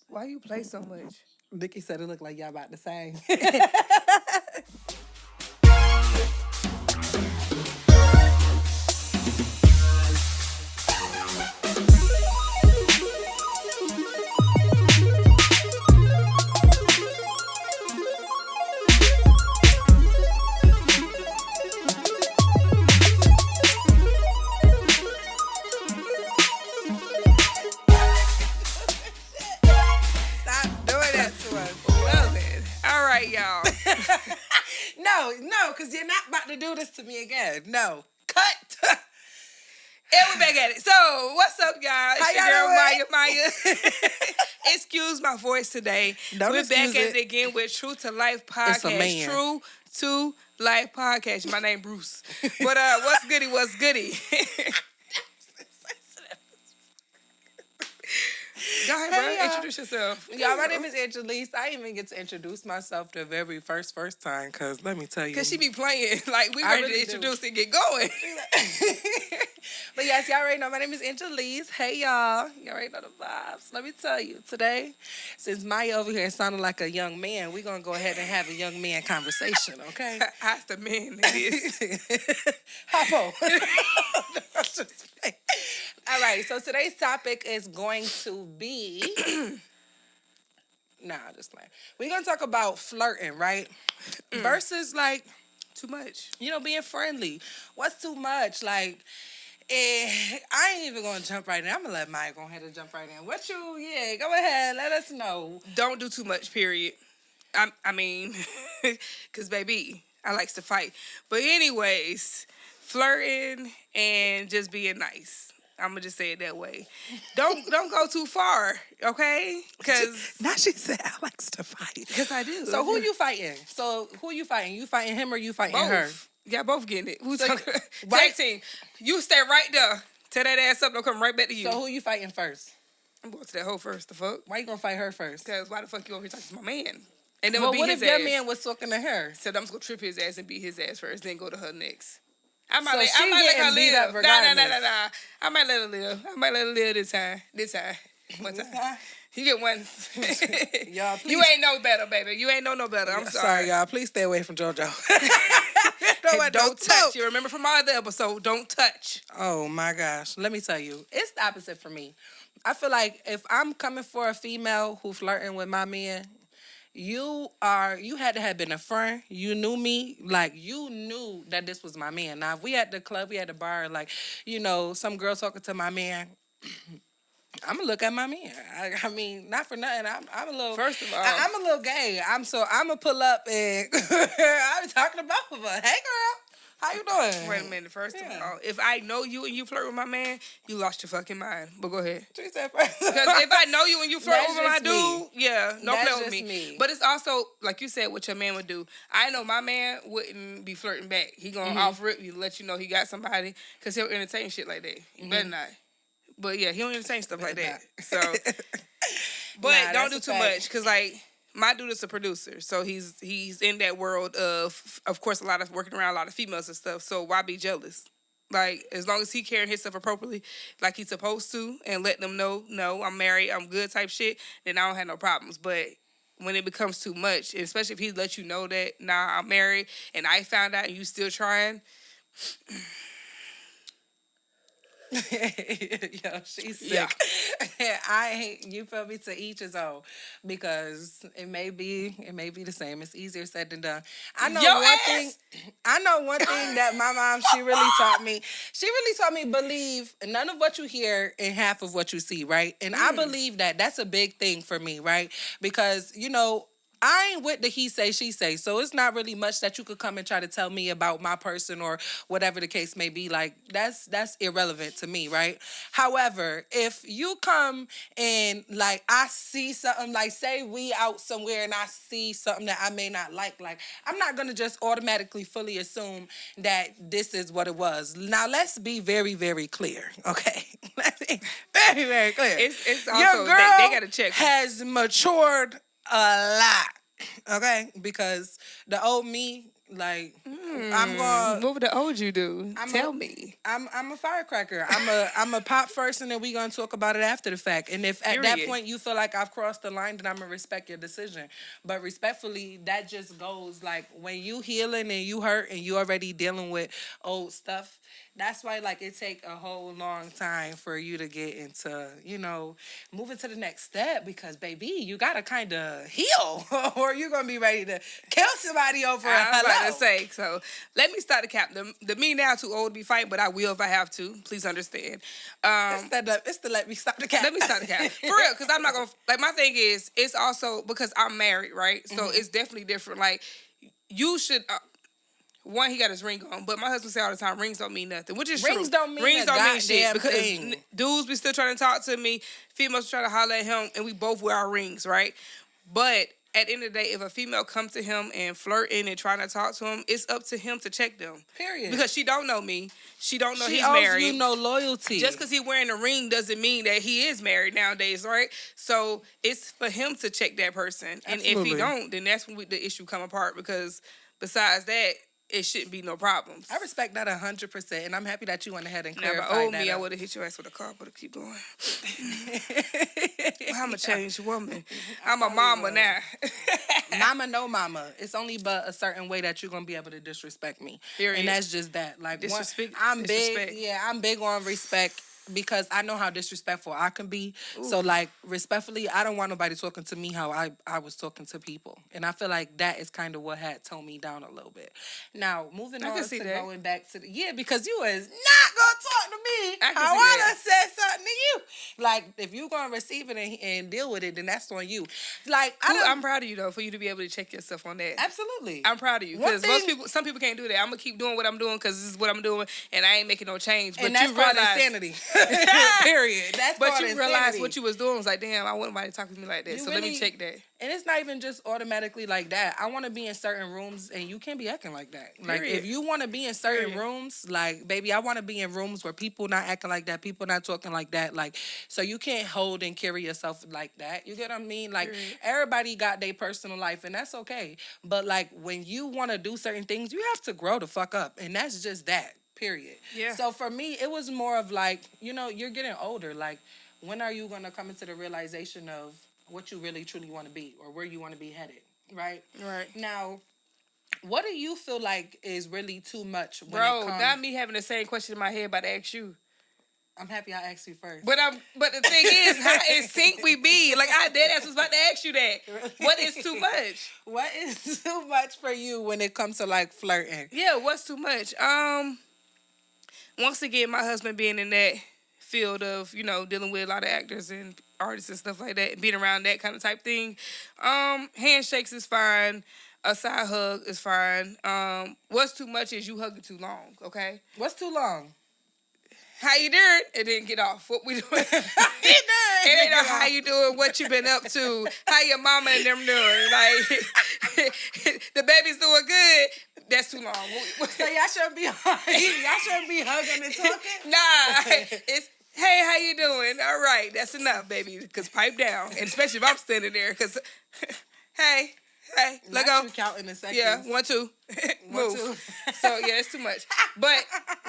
Why you play so much? Vicky said it looked like y'all about to sing. Stop doing that to us. Well then. All right, y'all. No, because you're not about to do this to me again. No. Cut. And we're back at it. So, what's up, y'all? It's How your y'all girl, doing? Maya. Excuse my voice today. Don't We're back excuse at it it. again with True to Life It's a Podcast. man. True to Life Podcast. My name Bruce. But what's goody? What's goody? Go ahead, Hey, bro. y'all. Introduce yourself. Y'all, my name is Angelise. I didn't even get to introduce myself the very first time, because let me tell you. Because she be playing. Like, we I ready really to introduce and get going. But yes, y'all already know my name is Angelise. Hey, y'all. Y'all already know the vibes. Let me tell you, today, since Maya over here sounding like a young man, we're going to go ahead and have a young man conversation, okay? Ask the man it is. Hop on. Just play. All right, so today's topic is going to be... Nah, just playing. We're going to talk about flirting, right? Versus, like, Too much. being friendly. What's too much? Like, I ain't even going to jump right in. I'm going to let Maya go ahead and jump right in. Go ahead. Let us know. Don't do too much, period. I mean, because, baby, I likes to fight. But anyways, flirting and just being nice. I'm going to just say it that way. Don't go too far, okay? Because Now she said I likes to fight. I do. So who you fighting? You fighting him or you fighting her? Both. Yeah, both getting it. Who's So- talking? Right- Tag team. You stay right there. Tear that ass up. They'll come right back to you. So who you fighting first? I'm going to that hoe first. The fuck? Why you going to fight her first? Because why the fuck you over here talking to my man? And then Well, beat what his if your ass. man was talking to her? So I'm just gonna trip his ass and beat his ass first, then go to her next. I might So let she her getting beat live. up Nah. regardless. I might let her live. This time. One This time. time? You get one. Y'all, please. You ain't no better, baby. You ain't no better. I'm sorry. y'all. Please stay away from JoJo. And don't touch. You remember from our other episode, don't touch. Oh my gosh. Let me tell you, it's the opposite for me. I feel like if I'm coming for a female who flirting with my man, you had to have been a friend. You knew me. Like, you knew that this was my man. Now, if we at the club, we at the bar, like, some girl talking to my man, I'm gonna look at my man. I mean, not for nothing. I'm a little. First of all, I'm a little gay. I'm gonna pull up and I'm talking to both of us. Hey, girl, how you doing? wait a minute. First of Yeah. all, if I know you and you flirt with my man, you lost your fucking mind. But go ahead. She said first. Because if I know you and you flirt That's with my just me. dude, yeah, don't That's play with just me. me. But it's also, like you said, what your man would do. I know my man wouldn't be flirting back. He gonna off rip you, let you know he got somebody, because he'll entertain shit like that. You better not. But yeah, he don't entertain stuff like that. So, but Nah, don't that's do a too fact. much, because like, my dude is a producer, so he's in that world of course, working around a lot of females and stuff. So why be jealous? Like, as long as he carrying himself appropriately, like he's supposed to, and let them know, no, I'm married, I'm good type shit, then I don't have no problems. But when it becomes too much, and especially if he let you know that, nah, I'm married, and I found out and you still trying, Yo, she's sick. Yeah. You feel me, to each his own, because it may be the same. It's easier said than done. I know one thing that my mom, she really taught me. She really taught me, believe none of what you hear and half of what you see, right? And I believe that that's a big thing for me, right? Because, I ain't with the he say, she say. So it's not really much that you could come and try to tell me about my person or whatever the case may be. Like, that's irrelevant to me, right? However, if you come and, like, I see something, like, say we out somewhere and I see something that I may not like, I'm not going to just automatically fully assume that this is what it was. Now, let's be very, very clear, okay? Let's be very, very clear. It's also, Your girl they got to check. has matured a lot, okay? Because the old me, Like, I'm going. What would the old you do? I'm Tell a, me. I'm a firecracker. I'm a pop first, and then we gonna talk about it after the fact. And if at that Period. point you feel like I've crossed the line, then I'm gonna respect your decision. But respectfully, that just goes like when you healing and you hurt and you already dealing with old stuff. That's why like it take a whole long time for you to get into moving to the next step because baby you gotta kind of heal or you're gonna be ready to kill somebody over a I was about to hello. say, so let me start the cap. The me now too old to be fighting, but I will if I have to. Please understand. It's the let me stop the cat. Let me start the cap. For real, because I'm not going to, like, my thing is, it's also because I'm married, right? So it's definitely different. Like, you should, one, he got his ring on, but my husband say all the time, rings don't mean nothing, which is true. Rings don't mean shit goddamn because thing. dudes be still trying to talk to me, females trying to holler at him, and we both wear our rings, right? But at the end of the day, if a female come to him and flirting and trying to talk to him, it's up to him to check them. Period. Because she don't know me. She don't know She he's owes married. you no loyalty. Just because he's wearing a ring doesn't mean that he is married nowadays, right? So it's for him to check that person. And if he don't, then that's when the issue come apart because besides that, it shouldn't be no problems. I respect that 100%, and I'm happy that you went ahead and Now, clarified but old that. me, I would have hit your ass with a car, but keep going. I'm a changed woman. I'm a mama now. Mama, no mama. It's only but a certain way that you're gonna be able to disrespect me. Period. And that's just that. Like Disrespect. I'm Disrespect. big. Yeah, I'm big on respect. Because I know how disrespectful I can be. Ooh. So, like, respectfully, I don't want nobody talking to me how I was talking to people. And I feel like that is kind of what had toned me down a little bit. Now, moving on to going back to yeah, because you is not going to talk to me how I done said something to you. Like, if you going to receive it and deal with it, then that's on you. Like, I'm proud of you, though, for you to be able to check yourself on that. Absolutely. I'm proud of you. Because some people can't do that. I'm going to keep doing what I'm doing because this is what I'm doing, and I ain't making no change. But and that's part of insanity. Period. That's but you realized what you was doing was like, damn, I want nobody talking to me like that. So let me check that. And it's not even just automatically like that. I want to be in certain rooms, and you can't be acting like that. Like if you want to be in certain rooms, like baby, I want to be in rooms where people not acting like that, people not talking like that. Like so, you can't hold and carry yourself like that. You get what I mean? Like everybody got their personal life, and that's okay. But like when you want to do certain things, you have to grow the fuck up, and that's just that. Period. Yeah. So for me, it was more of like, you're getting older. Like, when are you going to come into the realization of what you really truly want to be or where you want to be headed? Right? Right. Now, what do you feel like is really too much when Bro, it comes... not me having the same question in my head about to ask you. I'm happy I asked you first. But the thing is, how in sync we be? Like, I dead ass was about to ask you that. What is too much? What is too much for you when it comes to, like, flirting? Yeah, what's too much? Once again, my husband being in that field of, dealing with a lot of actors and artists and stuff like that, and being around that kind of type thing, handshakes is fine. A side hug is fine. What's too much is you hugging too long, okay? What's too long? How you doing? It didn't get off. What we doing? It ain't know how you doing, what you been up to, how your mama and them doing. Like, the baby's doing good. That's too long. So y'all shouldn't be hugging and talking? Nah. It's, hey, how you doing? All right. That's enough, baby. Because pipe down. And especially if I'm standing there. Because, hey, let go. You count in a second. Yeah, 1, 2. Move. 2. So, yeah, it's too much. But,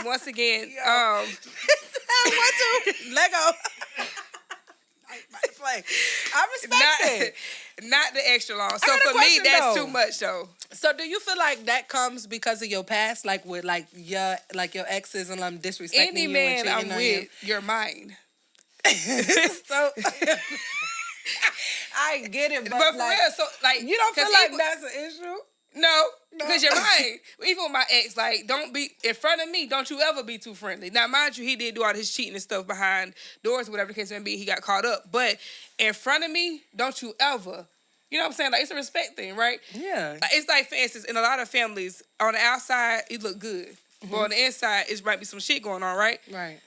once again, 1, 2, let go. I respect it. Not the extra long. So for me, that's too much though. So do you feel like that comes because of your past, like with your exes and disrespecting any you man and I'm with, you're mine. So I get it, but for real, so like you don't feel like that's an issue. No, because you're mine. Even with my ex, like, don't be in front of me. Don't you ever be too friendly. Now, mind you, he did do all his cheating and stuff behind doors, whatever the case may be. He got caught up, but in front of me, don't you ever. You know what I'm saying? Like, it's a respect thing, right? Yeah. Like, it's like, for instance, in a lot of families, on the outside, it look good, but on the inside, it might be some shit going on, right? Right.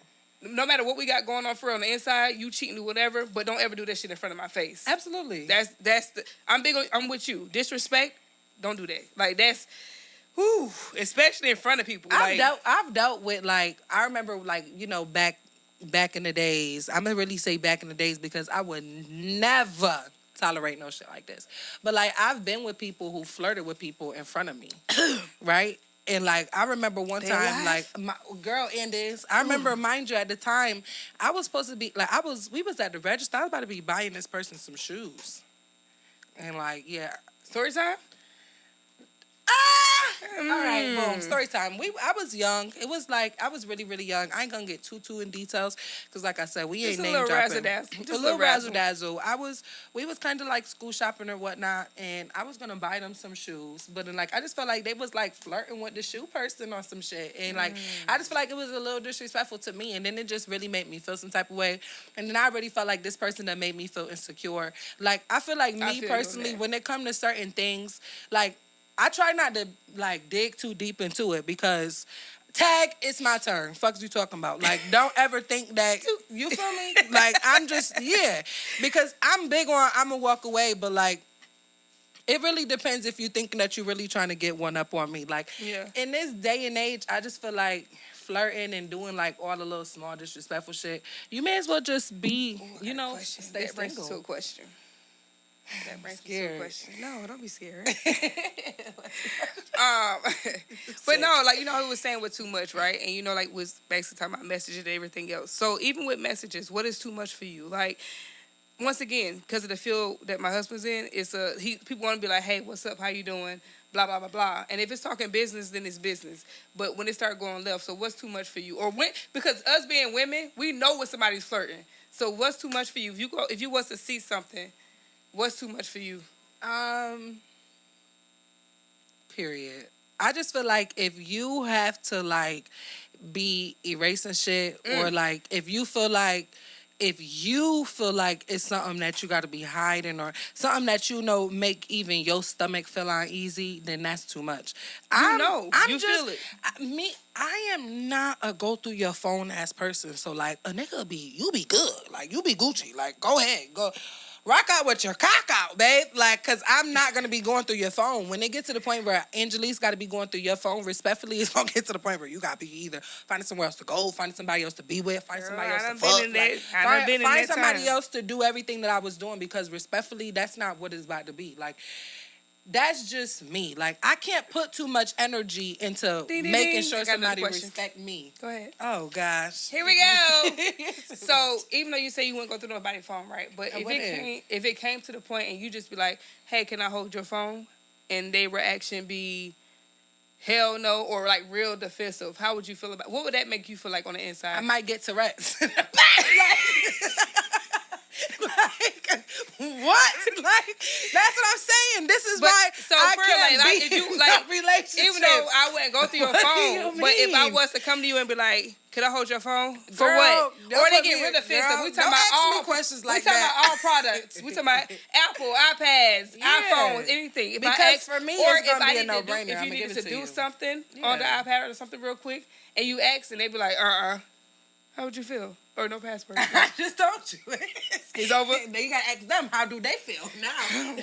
No matter what we got going on for real on the inside, you cheating or whatever, but don't ever do that shit in front of my face. Absolutely. I'm with you. Disrespect. Don't do that. Like, that's, whew, especially in front of people. I've dealt with, like, I remember, like, back in the days. I'm going to really say back in the days because I would never, tolerate no shit like this. But like I've been with people who flirted with people in front of me, right? And like I remember one time, like my girl Indies. I remember, mind you, at the time I was supposed to be like we was at the register. I was about to be buying this person some shoes, and like Story time. All right, boom. Story time. I was young. It was like I was really, really young. I ain't gonna get too in details because, like I said, we ain't name dropping. Just a little razzle dazzle. We was kind of like school shopping or whatnot, and I was gonna buy them some shoes, but then like I just felt like they was like flirting with the shoe person or some shit, and like I just felt like it was a little disrespectful to me, and then it just really made me feel some type of way, and then I really felt like this person that made me feel insecure. Like I feel like me personally, when it comes to certain things, like. I try not to like dig too deep into it because it's my turn. Fuck's you talking about? Like, don't ever think that you feel me? Like, I'm just because I'm big on I'm gonna walk away, but like it really depends if you thinking that you're really trying to get one up on me. Like in this day and age, I just feel like flirting and doing like all the little small disrespectful shit. You may as well just be, stay single. To a question. That brings me to a question. No, don't be scared. But no, like who was saying with too much, right? And like was basically talking about messages and everything else. So even with messages, what is too much for you? Like once again, because of the field that my husband's in, people want to be like, hey, what's up? How you doing? Blah blah blah blah. And if it's talking business, then it's business. But when it start going left, so what's too much for you? Or because us being women, we know when somebody's flirting. So what's too much for you? If you was to see something. What's too much for you? Period. I just feel like if you have to like be erasing shit or like if you feel like it's something that you got to be hiding or something that make even your stomach feel uneasy, then that's too much. You feel it. I am not a go through your phone ass person. So like a nigga you be good, like you be Gucci, like go ahead, go. Rock out with your cock out, babe. Like, because I'm not going to be going through your phone. When it gets to the point where Angelique's got to be going through your phone, respectfully, it's going to get to the point where you got to be either finding somewhere else to go, finding somebody else to be with, finding somebody else to fuck. Find somebody else to do everything that I was doing because, respectfully, that's not what it's about to be. Like, that's just me. Like, I can't put too much energy into making sure somebody respect me. Go ahead. Oh, gosh. Here we go. So, even though you say you wouldn't go through nobody's phone, right? But if it came to the point and you just be like, hey, can I hold your phone? And their reaction be hell no or like real defensive, how would you feel about what would that make you feel like on the inside? I might get Tourette's. Like, what? Like, that's what I'm saying. This is why I can't be if you like relationship. Even though I wouldn't go through your phone, but if I was to come to you and be like, "Could I hold your phone?" For what? Or they get rid of it. We talking about all questions like that. We talking about all products. We talking about Apple, iPads, iPhones, anything. If because for me, it's gonna be a no-brainer. If you needed to do something on the iPad or something real quick, and you ask, and they be like, how would you feel? Or no password. I just told you. It's over. Then you gotta ask them, how do they feel now?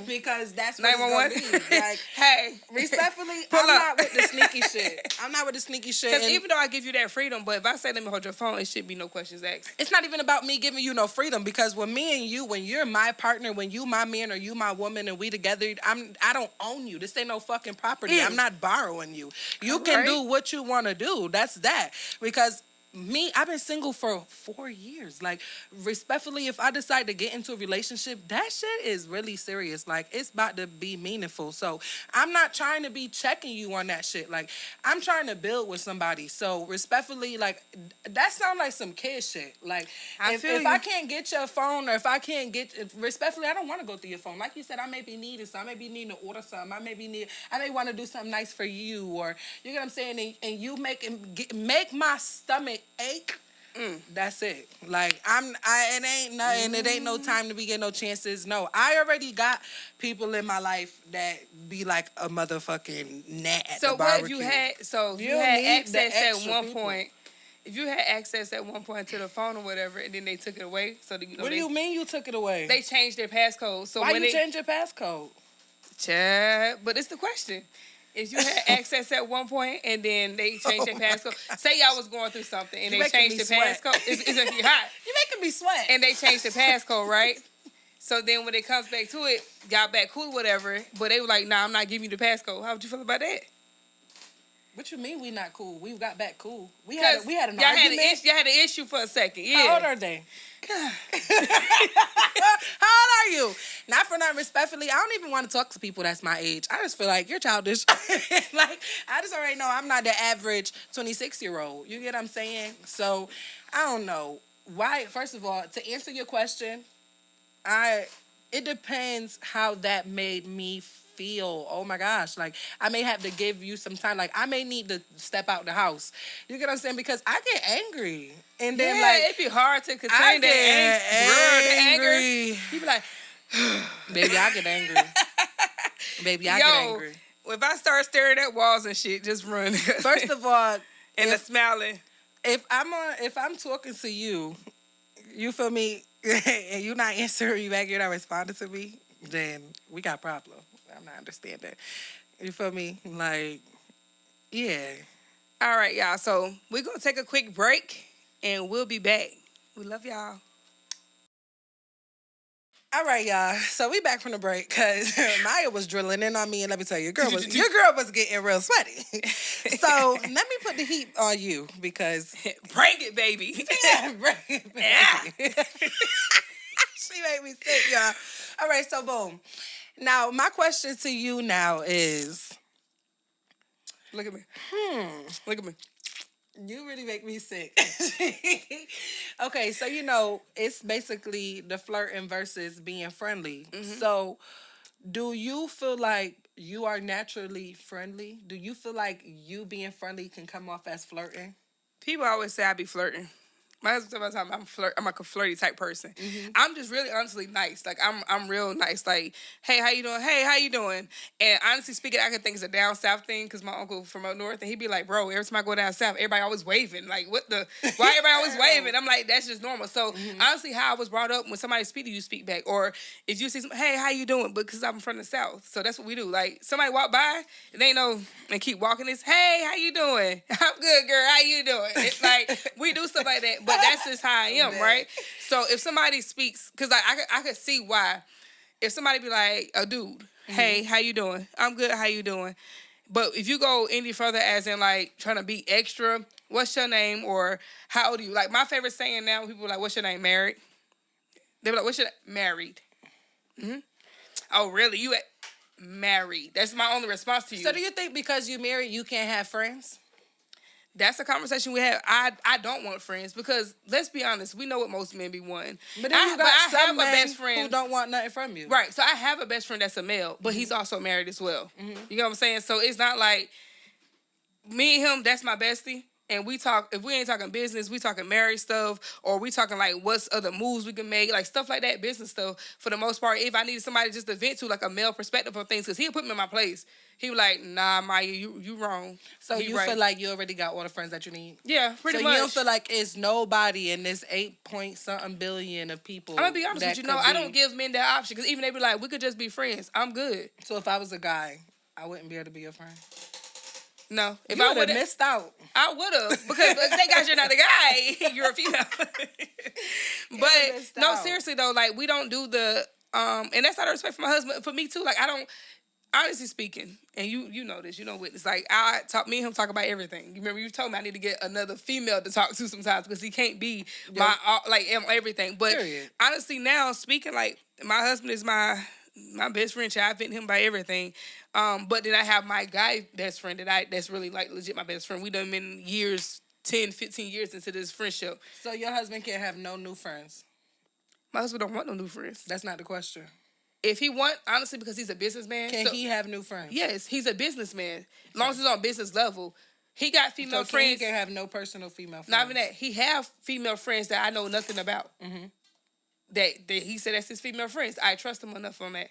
Because that's what it's gonna be. Like, hey, respectfully, I'm not with the sneaky shit. I'm not with the sneaky shit. Because even though I give you that freedom, but if I say let me hold your phone, it should be no questions asked. It's not even about me giving you no freedom because when me and you, when you're my partner, when you my man or you my woman and we together, I don't own you. This ain't no fucking property. I'm not borrowing you. You can do what you want to do. That's that. Because I've been single for 4 years. Like, respectfully, if I decide to get into a relationship, that shit is really serious. Like, it's about to be meaningful. So, I'm not trying to be checking you on that shit. Like, I'm trying to build with somebody. So, respectfully, like, that sounds like some kid shit. Like, if I can't get your phone or if I can't respectfully, I don't want to go through your phone. Like you said, I may be needing something. I may be needing to order something. I may want to do something nice for you, or, you get what I'm saying? And you make my stomach ache. That's it. Like it ain't nothing. It ain't no time to be getting no chances. No, I already got people in my life that be like a motherfucking gnat at the barbecue. If you had access at one point. If you had access at one point to the phone or whatever, and then they took it away, what do you mean you took it away? They changed their passcode. So why you change your passcode? Chad, but it's the question. If you had access at one point and then they changed their passcode, say y'all was going through something and they changed the passcode. It's hot. You making me sweat. And they changed the passcode, right? So then when it comes back to it, y'all back cool or whatever, but they were like, nah, I'm not giving you the passcode. How would you feel about that? What you mean we not cool? We got back cool. We had an argument. Y'all had an issue for a second. Yeah. How old are they? How old are you? Not for nothing respectfully. I don't even want to talk to people that's my age. I just feel like you're childish. Like, I just already know I'm not the average 26-year-old. You get what I'm saying? So, I don't know. Why, first of all, to answer your question, it depends how that made me feel. Oh my gosh. Like, I may have to give you some time. Like, I may need to step out the house. You get what I'm saying? Because I get angry. And then, like, it'd be hard to contain that anger. You be like, baby, I get angry. Baby, I get angry. If I start staring at walls and shit, just run. First of all, and smiling. If I'm talking to you, you feel me, and you're not answering me back, you're not responding to me, then we got a problem. I'm not understanding. You feel me? Like, yeah. All right, y'all. So we're gonna take a quick break, and we'll be back. We love y'all. All right, y'all. So we back from the break because Maya was drilling in on me, and let me tell you, your girl was getting real sweaty. So let me put the heat on you because bring it, baby. Yeah, bring it, baby. Yeah. She made me sick, y'all. All right, so boom. Now my question to you now is, look at me. Look at me. You really make me sick. Okay, so it's basically the flirting versus being friendly. Mm-hmm. So, do you feel like you are naturally friendly? Do you feel like you being friendly can come off as flirting? People always say I be flirting. My husband tells me I'm like a flirty type person. Mm-hmm. I'm just really honestly nice. Like I'm real nice. Like, hey, how you doing? Hey, how you doing? And honestly speaking, I could think it's a down south thing because my uncle from up north, and he'd be like, bro, every time I go down south, everybody always waving. Like, why everybody always waving? I'm like, that's just normal. So honestly, how I was brought up, when somebody speak to you, speak back. Or if you see hey, how you doing? Because I'm from the south, so that's what we do. Like somebody walk by, and they know and keep walking. It's hey, how you doing? I'm good, girl. How you doing? It's like we do stuff like that. But that's just how I am, right? So if somebody speaks, because like I could see why. If somebody be like, a dude, hey, how you doing? I'm good, how you doing? But if you go any further as in like trying to be extra, what's your name or how old are you? Like my favorite saying now, when people are like, what's your name? Married? They be like, what's your name? Married. Mm-hmm. Oh, really? You married? That's my only response to you. So do you think because you married, you can't have friends? That's a conversation we have. I don't want friends because let's be honest, we know what most men be wanting. But then I have a best friend who don't want nothing from you. Right. So I have a best friend that's a male, but he's also married as well. Mm-hmm. You know what I'm saying? So it's not like me and him, that's my bestie. And we talk, if we ain't talking business, we talking marriage stuff, or we talking like what's other moves we can make, like stuff like that, business stuff. For the most part, if I needed somebody just to vent to, like a male perspective of things, because he'll put me in my place. He was like, nah, Maya, you wrong. So you feel like you already got all the friends that you need? Yeah, pretty much. So you don't feel like it's nobody in this 8-point-something billion of people. I'm going to be honest with you. No, I don't give men that option, because even they be like, we could just be friends. I'm good. So if I was a guy, I wouldn't be able to be your friend? No. If you would have missed out. I would have, because thank God you're not a guy. You're a female. But no, seriously though, like we don't do the and that's out of respect for my husband. For me too, like I don't, honestly speaking, and you know this, you know witness. Like me and him talk about everything. You remember you told me I need to get another female to talk to sometimes because he can't be my everything. But honestly, now speaking, like my husband is my best friend. I vent him by everything. But then I have my guy best friend that's really like legit my best friend. We done been years, 10, 15 years into this friendship. So your husband can't have no new friends? My husband don't want no new friends. That's not the question. If he want, honestly, because he's a businessman. Can he have new friends? Yes, he's a businessman. As long as he's on business level. He got female friends. He can have no personal female friends? Not even that. He have female friends that I know nothing about. Mm-hmm. That he said that's his female friends. I trust him enough on that.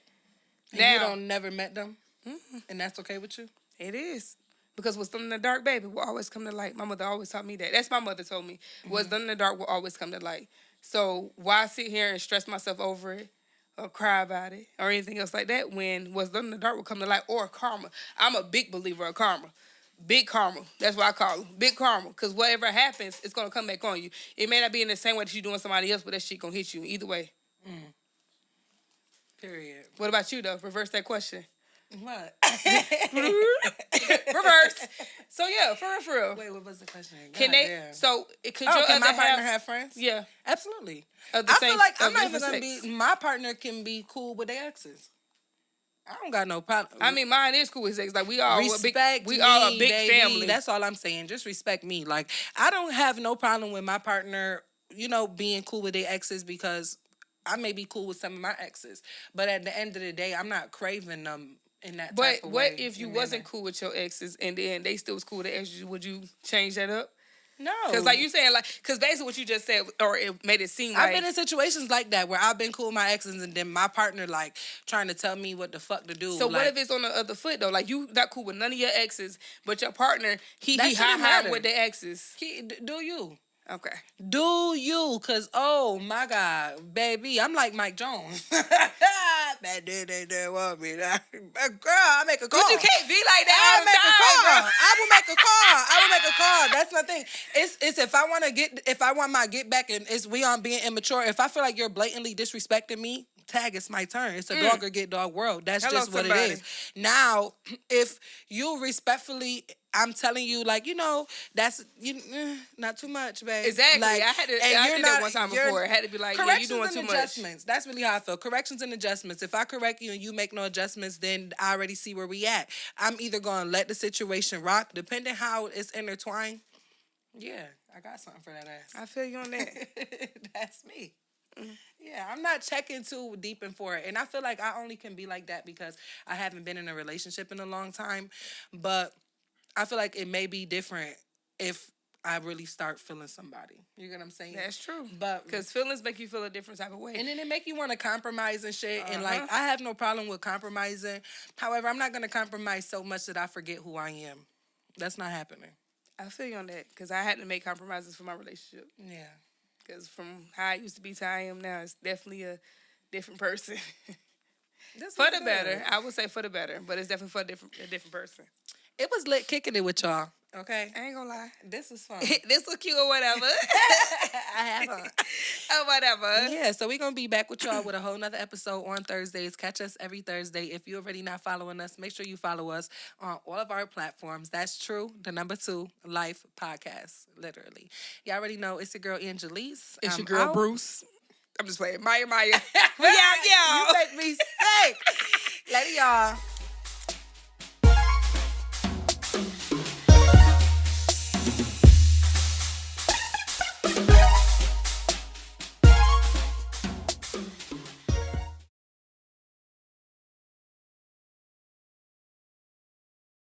And now, you don't never met them? Mm-hmm. And that's okay with you? It is. Because what's done in the dark, baby, will always come to light. My mother always taught me that. That's my mother told me. Mm-hmm. What's done in the dark will always come to light. So why sit here and stress myself over it or cry about it or anything else like that when what's done in the dark will come to light, or karma. I'm a big believer of karma. Big karma. That's what I call it. Big karma. Because whatever happens, it's going to come back on you. It may not be in the same way that you're doing somebody else, but that shit going to hit you either way. Mm. Period. What about you though? Reverse that question. What? Reverse. So yeah, for real. Wait, what was the question? Can they? Damn. So could your can my other partner have friends? Yeah, Absolutely. of the I same, feel like I'm of not even different gonna sex. be. My partner can be cool with their exes. I don't got no problem. I mean, mine is cool with sex. Like we all Respect we me, all a big baby. family. That's all I'm saying. Just respect me. Like I don't have no problem with my partner, being cool with their exes because I may be cool with some of my exes. But at the end of the day, I'm not craving them in that type of way. But what if you wasn't cool with your exes and then they still was cool with the exes? Would you change that up? No. Because like you saying, because basically what you just said, or it made it seem like. I've been in situations like that where I've been cool with my exes and then my partner trying to tell me what the fuck to do. So what if it's on the other foot though? Like you not cool with none of your exes, but your partner, he high with the exes. Do you? Okay. Do you? Cause oh my God, baby, I'm like Mike Jones. Bad dude, they didn't want me. Girl, I make a call. But you can't be like that all the time. I will make a call. That's my thing. It's if I want my get back and we on being immature. If I feel like you're blatantly disrespecting me, tag, it's my turn. It's a dog or get dog world. That's just what it is. Now, if you respectfully, I'm telling you, that's not too much, babe. Exactly. I did that one time before. I had to be like, yeah, you're doing too much. Adjustments. That's really how I feel. Corrections and adjustments. If I correct you and you make no adjustments, then I already see where we at. I'm either going to let the situation rock, depending how it's intertwined. Yeah, I got something for that ass. I feel you on that. That's me. Yeah, I'm not checking too deep in for it. And I feel like I only can be like that because I haven't been in a relationship in a long time. But I feel like it may be different if I really start feeling somebody. You get what I'm saying? That's true. But because feelings make you feel a different type of way. And then it make you want to compromise and shit. And I have no problem with compromising. However, I'm not going to compromise so much that I forget who I am. That's not happening. I feel you on that because I had to make compromises for my relationship. Yeah. Because from how I used to be to how I am now, it's definitely a different person. For the better. I would say for the better, but it's definitely for a different person. It was lit kicking it with y'all. Okay. I ain't gonna lie. This was fun. This was cute or whatever. I have fun. Or whatever. Yeah, so we're going to be back with y'all with a whole nother episode on Thursdays. Catch us every Thursday. If you're already not following us, make sure you follow us on all of our platforms. That's true. The #2 Life Podcast. Literally. Y'all already know it's your girl Angelise. It's your girl Bruce. I'm just playing. Maya. We out, y'all. You make me sick. Later, y'all.